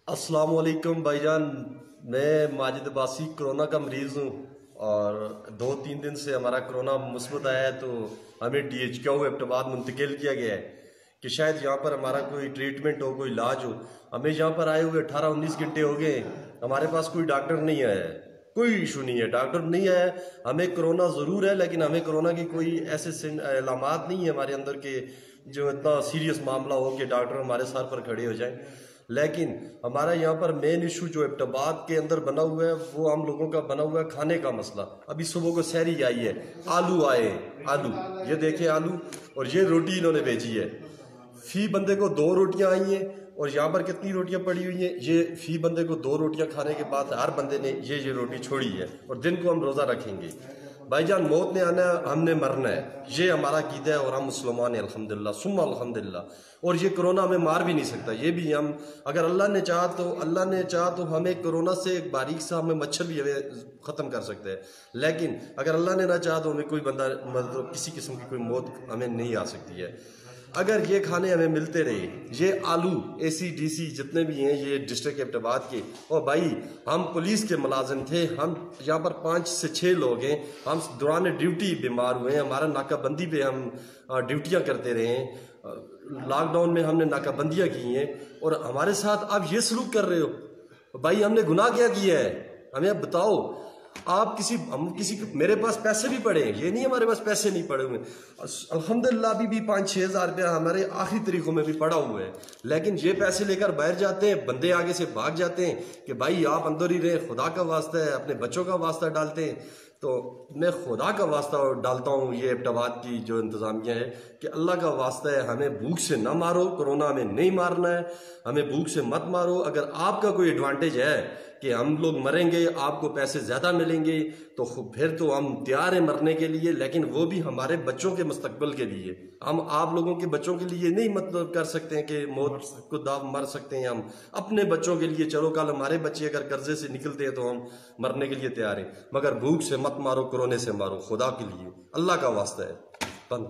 السلام علیکم بھائی جان، میں ماجد عباسی کورونا کا مریض ہوں اور 2-3 دن سے ہمارا کورونا مثبت آیا ہے، تو ہمیں ایبٹ آباد منتقل کیا گیا ہے کہ شاید یہاں پر ہمارا کوئی ٹریٹمنٹ ہو، کوئی علاج ہو۔ ہمیں یہاں پر آئے ہوئے 18-19 گھنٹے ہو گئے، ہمارے پاس کوئی ڈاکٹر نہیں آیا ہے، کوئی ایشو نہیں ہے، ڈاکٹر نہیں آیا ہے۔ ہمیں کورونا ضرور ہے، لیکن ہمیں کورونا کی کوئی ایسے علامات نہیں ہیں ہمارے اندر کہ جو اتنا سیریس معاملہ ہو کہ ڈاکٹر ہمارے سر پر کھڑے ہو جائیں۔ لیکن ہمارا یہاں پر مین ایشو جو ایبٹ آباد کے اندر بنا ہوا ہے وہ ہم لوگوں کا بنا ہوا ہے کھانے کا مسئلہ۔ ابھی صبح کو سحری آئی ہے، آلو آئے، آلو یہ دیکھیں، آلو اور یہ روٹی انہوں نے بھیجی ہے۔ فی بندے کو 2 روٹیاں آئی ہیں، اور یہاں پر کتنی روٹیاں پڑی ہوئی ہیں؟ یہ فی بندے کو 2 روٹیاں کھانے کے بعد ہر بندے نے یہ روٹی چھوڑی ہے، اور دن کو ہم روزہ رکھیں گے۔ بھائی جان، موت نے آنا ہے، ہم نے مرنا ہے، یہ ہمارا عقیدہ ہے، اور ہم مسلمان ہیں الحمدللہ ثم الحمدللہ۔ اور یہ کورونا ہمیں مار بھی نہیں سکتا، یہ بھی ہم اگر اللہ نے چاہا تو ہمیں کورونا سے ایک باریک سا ہمیں مچھر بھی ختم کر سکتے ہیں، لیکن اگر اللہ نے نہ چاہا تو ہمیں کوئی بندہ مطلب کسی قسم کی کوئی موت ہمیں نہیں آ سکتی ہے۔ اگر یہ کھانے ہمیں ملتے رہے، یہ آلو AC/DC جتنے بھی ہیں یہ ڈسٹرکٹ ایبٹ آباد کے، اور بھائی ہم پولیس کے ملازم تھے، ہم یہاں پر 5 سے 6 لوگ ہیں، ہم دوران ڈیوٹی بیمار ہوئے ہیں، ہمارا ناکہ بندی پہ ہم ڈیوٹیاں کرتے رہے ہیں، لاک ڈاؤن میں ہم نے ناکہ بندیاں کی ہیں، اور ہمارے ساتھ آپ یہ سلوک کر رہے ہو۔ بھائی ہم نے گناہ کیا کیا ہے؟ ہمیں اب بتاؤ۔ آپ میرے پاس پیسے بھی پڑے ہیں، یہ نہیں ہمارے پاس پیسے نہیں پڑے ہوئے، الحمدللہ ابھی بھی 5-6 ہزار روپیہ ہمارے آخری طریقوں میں بھی پڑا ہوا ہے، لیکن یہ پیسے لے کر باہر جاتے ہیں، بندے آگے سے بھاگ جاتے ہیں کہ بھائی آپ اندر ہی رہیں، خدا کا واسطہ ہے، اپنے بچوں کا واسطہ ڈالتے ہیں۔ تو میں خدا کا واسطہ ڈالتا ہوں یہ ایبٹ آباد کی جو انتظامیہ ہے کہ اللہ کا واسطہ ہے، ہمیں بھوک سے نہ مارو، کورونا ہمیں نہیں مارنا ہے، ہمیں بھوک سے مت مارو۔ اگر آپ کا کوئی ایڈوانٹیج ہے کہ ہم لوگ مریں گے، آپ کو پیسے زیادہ ملیں گے، تو پھر تو ہم تیار ہیں مرنے کے لیے، لیکن وہ بھی ہمارے بچوں کے مستقبل کے لیے۔ ہم آپ لوگوں کے بچوں کے لیے نہیں مطلب کر سکتے ہیں کہ موت کو داو مر سکتے ہیں، ہم اپنے بچوں کے لیے چلو کل ہمارے بچے اگر قرضے سے نکلتے ہیں تو ہم مرنے کے لیے تیار ہیں، مگر بھوک سے مت مارو، کورونے سے مارو، خدا کے لیے، اللہ کا واسطہ ہے۔ بند۔